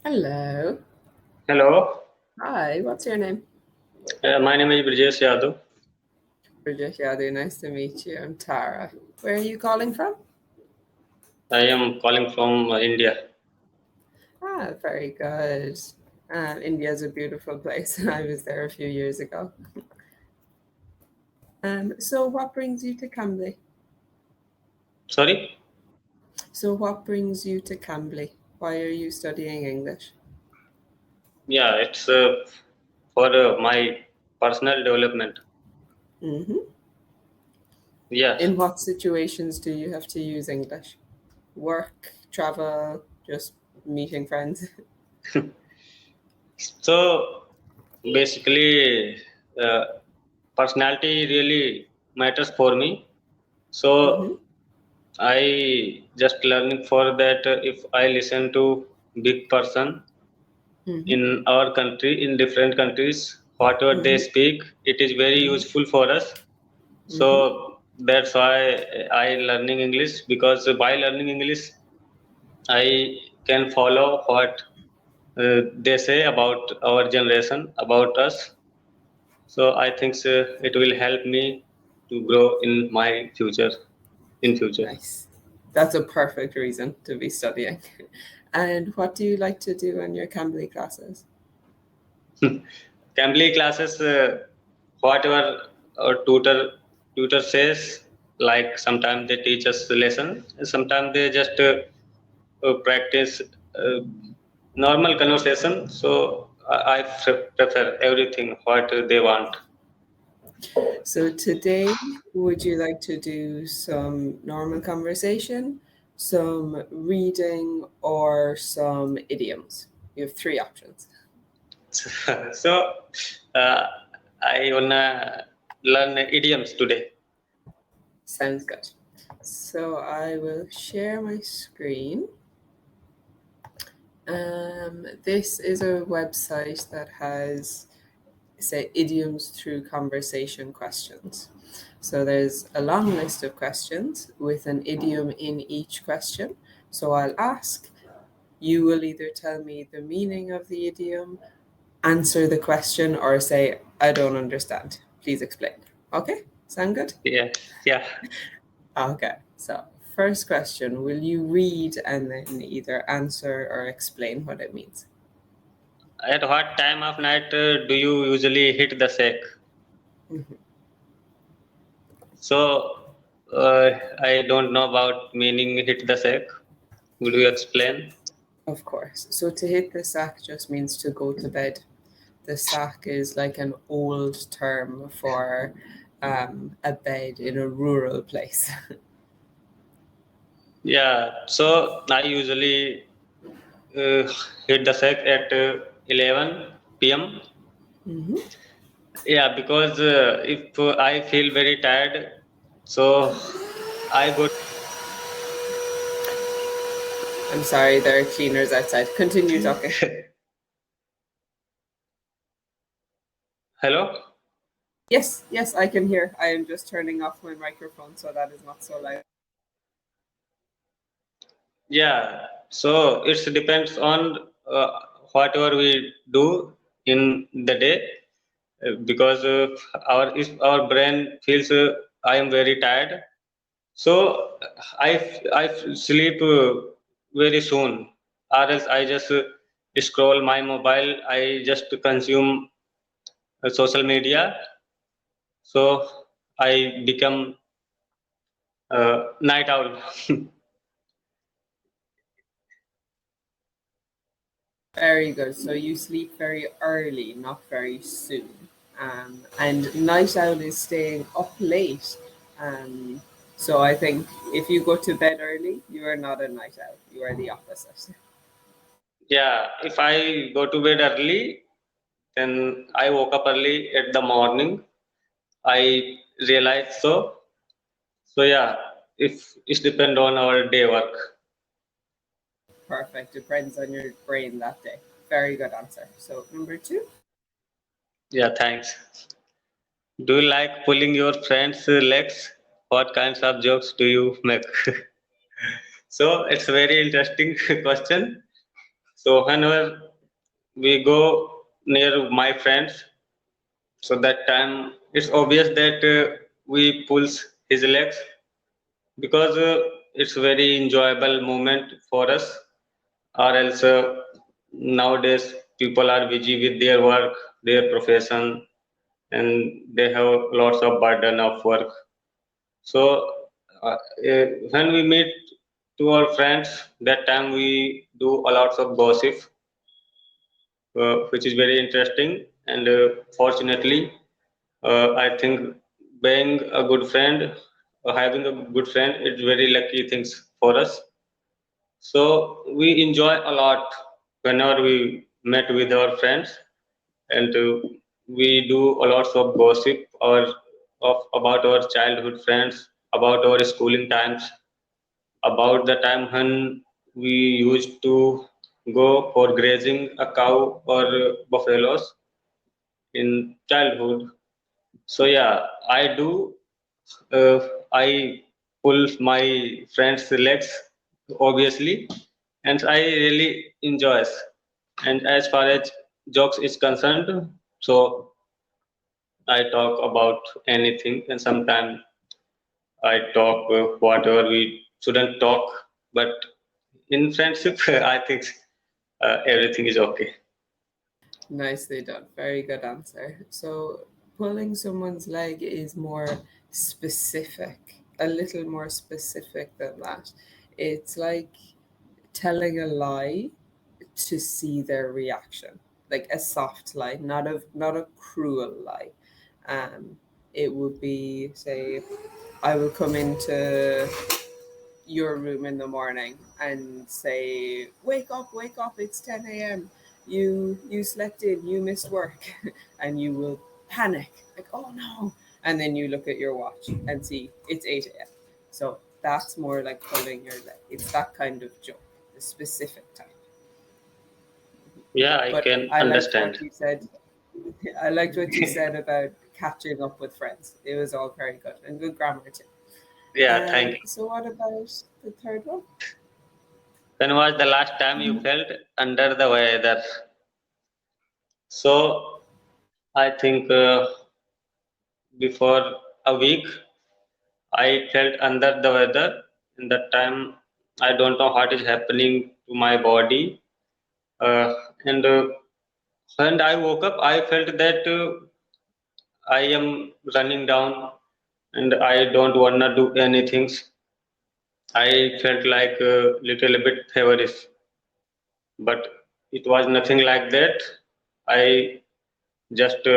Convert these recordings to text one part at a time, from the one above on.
Hello. Hello, Hi, what's your name? my name is Brijesh Yadav. Rajesh Yadu, nice to meet you. I'm Tara. Where are you calling from? I am calling from India. Ah, very good. India's a beautiful place. I was there a few years ago. So what brings you to Cambly? Sorry? So what brings you to Cambly? Why are you studying English? Yeah, it's for my personal development. hmm Yeah. In what situations do you have to use English? Work, travel, just meeting friends? So basically, uh, personality really matters for me. hmm So I just learning for that if I listen to big person hmm in our country, in different countries, whatever they hmm speak, it is very useful for us. hmm So that's why I learning English, because by learning English I can follow what they say about our generation, about us. So I think it will help me to grow in my future, in future. Nice. That's a perfect reason to be studying. And what do you like to do in your Cambly classes? Cambly classes, whatever our tutor says, like sometimes they teach us the lesson, sometimes they just practice normal conversation. So I prefer everything what they want. So today, would you like to do some normal conversation, some reading, or some idioms? You have three options. So uh, I wanna learn idioms today. Sounds good. So I will share my screen. This is a website that has, say, idioms through conversation questions. So there's a long list of questions with an idiom in each question. So I'll ask, you will either tell me the meaning of the idiom, answer the question, or say, I don't understand. Please explain. Okay? Sound good? Yeah, yeah. Okay. So, first question, will you read and then either answer or explain what it means? At what time of night do you usually hit the sack? Mhm. So I don't know about meaning hit the sack. Would you explain? Of course. So, to hit the sack just means to go to bed. The sack is like an old term for a bed in a rural place. Yeah. So I usually uh, hit the sack at 11 p.m. hmm Yeah, because if I feel very tired, so I go. I'm sorry, there are cleaners outside. Continue talking. Hello? Yes, yes, I can hear. I am just turning off my microphone so that is not so loud. Yeah, so it depends on whatever we do in the day, because our if our brain feels I am very tired, so I sleep very soon, or else I just scroll my mobile. I just consume social media, so I become night owl. Very good. So you sleep very early, not very soon. And night owl is staying up late. Um, so I think if you go to bed early, you are not a night owl. You are the opposite. Yeah, if I go to bed early, then I woke up early at the morning. I realized so. So yeah, if it depend on our day work. Perfect. Depends on your brain that day. Very good answer. So number two. Yeah, thanks. Do you like pulling your friends' legs? What kinds of jokes do you make? So it's a very interesting question. So whenever we go near my friends, so that time it's obvious that we pulls his legs because it's very enjoyable moment for us, or else nowadays people are busy with their work, their profession, and they have lots of burden of work. So when we meet to our friends, that time we do a lots of gossip, which is very interesting. And fortunately, I think being a good friend, having a good friend, it's very lucky things for us. So we enjoy a lot whenever we met with our friends, and we do a lots of gossip of about our childhood friends, about our schooling times, about the time when we used to go for grazing a cow or buffaloes in childhood. So yeah, I do. Uh, I pull my friends' legs, obviously, and I really enjoys. And as far as jokes is concerned, so I talk about anything, and sometimes I talk whatever we shouldn't talk. But in friendship, I think everything is okay. Nicely done. Very good answer. So, pulling someone's leg is more specific, a little more specific than that. It's like telling a lie to see their reaction, like a soft lie, not a cruel lie. Um, it would be, say, I will come into your room in the morning and say, wake up, it's 10 a.m. You slept in, you missed work," and you will panic, like, "Oh no!" And then you look at your watch and see it's 8 a.m. So that's more like pulling your leg. It's that kind of joke, the specific type. Yeah, I But can I liked understand. what you said. I liked what you said about catching up with friends. It was all very good and good grammar too. Yeah, thank you. So what about the third one? When was the last time you felt under the weather? So I think before a week I felt under the weather. In that time, I don't know what is happening to my body. Uh, and when I woke up, I felt that I am running down and I don't wanna do anything. I felt like a little bit feverish, but it was nothing like that. I just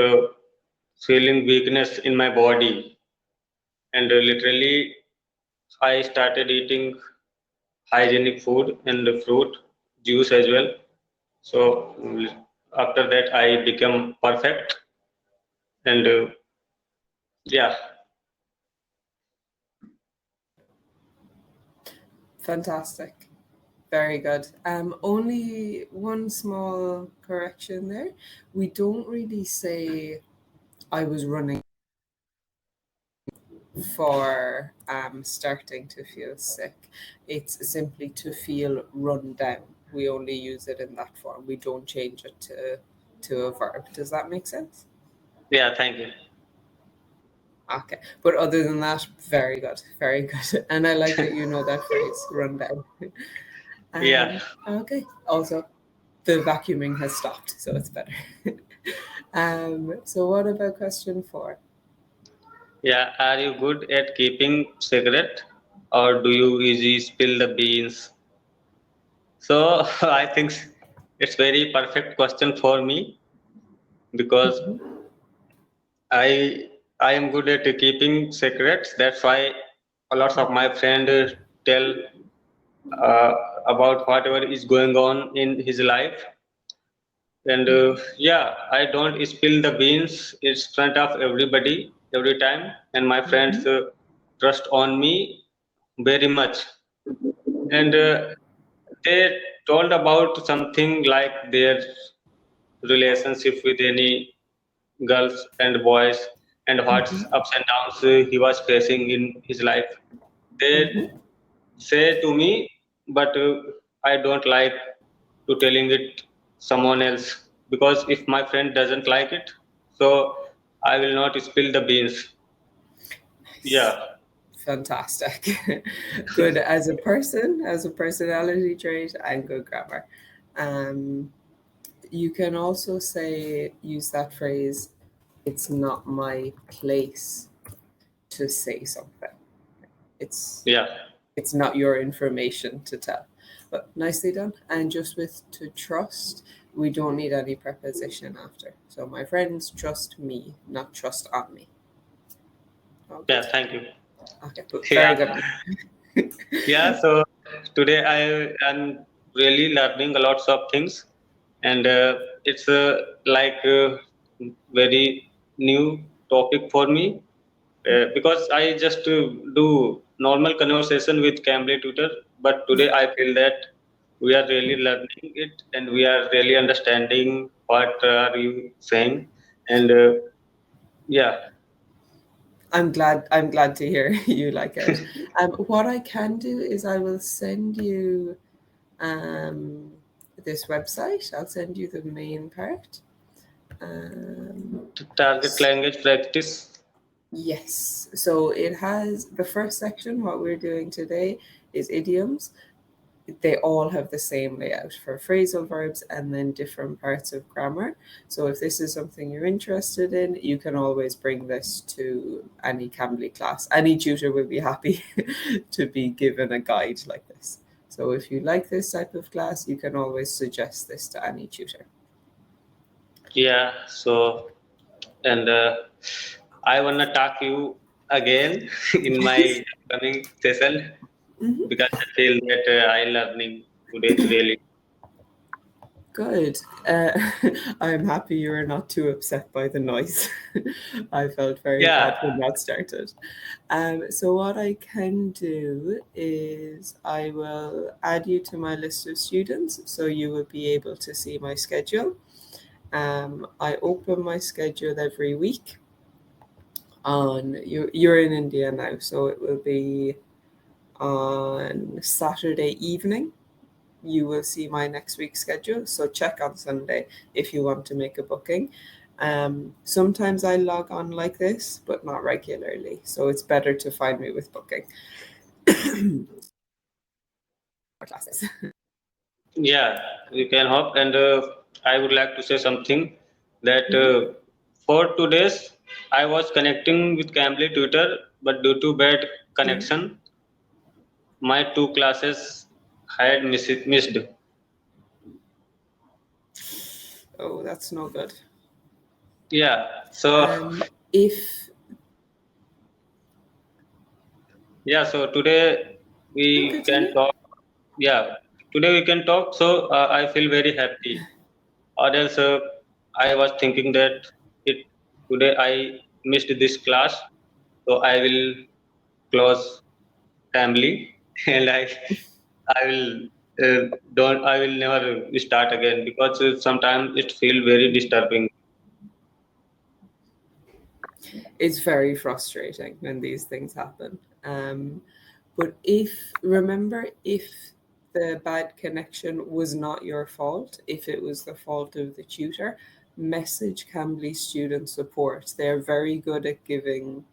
feeling weakness in my body, and literally I started eating hygienic food and fruit juice as well. So after that I become perfect, and yeah. Fantastic. Very good. Only one small correction there. We don't really say I was running for starting to feel sick. It's simply to feel run down. We only use it in that form. We don't change it to a verb. Does that make sense? Yeah, thank you. Okay. But other than that, very good. Very good. And I like that you know that phrase, run down. Yeah, Okay. Also, the vacuuming has stopped, so it's better. So what about question four? yeah. Are you good at keeping secret, or do you easily spill the beans? So I think it's very perfect question for me because I I am good at keeping secrets. That's why a lot of my friends tell uh, about whatever is going on in his life. And yeah, I don't spill the beans in front of everybody every time, and my friends trust on me very much. And they told about something like their relationship with any girls and boys and what ups and downs he was facing in his life. They say to me, but I don't like to telling it someone else, because if my friend doesn't like it, so I will not spill the beans. Nice. Yeah, Fantastic. Good as a person, as a personality trait, and good grammar. Um, you can also use that phrase, it's not my place to say something. It's yeah, it's not your information to tell. But nicely done. And just with to trust, we don't need any preposition after. So my friends trust me, not trust on me. All yeah. good. Thank you. Okay, but very Yeah, good one. yeah. So today I am really learning a lots of things, and it's like very new topic for me, because I just do normal conversation with Cambly tutor, but today I feel that we are really learning it and we are really understanding what are you saying, and yeah, I'm glad to hear you like it. What I can do is I will send you um, this website. I'll send you the main part. Um, target language practice. yes. So it has the first section, what we're doing today is idioms. They all have the same layout for phrasal verbs and then different parts of grammar. So if this is something you're interested in, you can always bring this to any Cambly class. Any tutor will be happy to be given a guide like this. So if you like this type of class, you can always suggest this to any tutor. Yeah, so and I wanna talk you again in my upcoming session, Mhm. because I feel that I learning today really. Good. I'm happy you are not too upset by the noise. I felt very Yeah, bad when that started. So what I can do is I will add you to my list of students, so you will be able to see my schedule. I open my schedule every week. You're in India now, so it will be on Saturday evening. You will see my next week's schedule. So check on Sunday if you want to make a booking. Sometimes I log on like this, but not regularly. So it's better to find me with booking classes. yeah, you can hope. And I would like to say something that Mhm. for today's I was connecting with Cambly Twitter, but due to bad Yeah. connection, my two classes had missed. Oh, that's no good. Yeah, so If yeah, so today no, we can continue. talk. Yeah, today we can talk. So I feel very happy. Or else I was thinking that it today I missed this class, so I will close family and I will don't I will never start again, because sometimes it feel very disturbing. It's very frustrating when these things happen. But if the bad connection was not your fault, if it was the fault of the tutor, message Cambly student support. They're very good at giving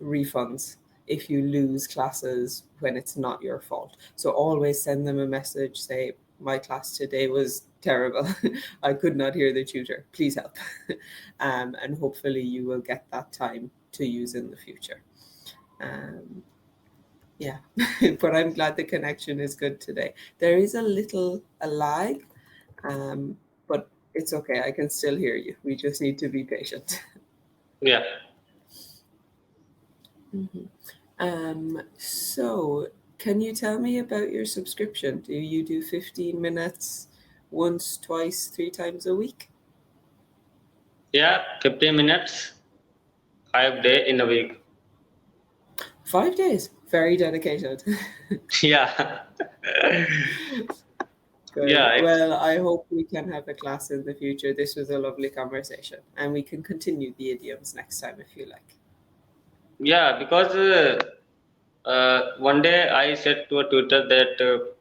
refunds if you lose classes when it's not your fault. So always send them a message, say, my class today was terrible. I could not hear the tutor. Please help. And hopefully you will get that time to use in the future. Um, yeah, but I'm glad the connection is good today. There is a lag, but it's okay. I can still hear you. We just need to be patient. Yeah, Mhm. So can you tell me about your subscription? Do you do 15 minutes once, twice, three times a week? yeah, 15 minutes, 5 day in a week. 5 days. Very dedicated. Yeah, Good. yeah, Well, I hope we can have a class in the future. This was a lovely conversation, and we can continue the idioms next time if you like. yeah, because one day I said to a tutor that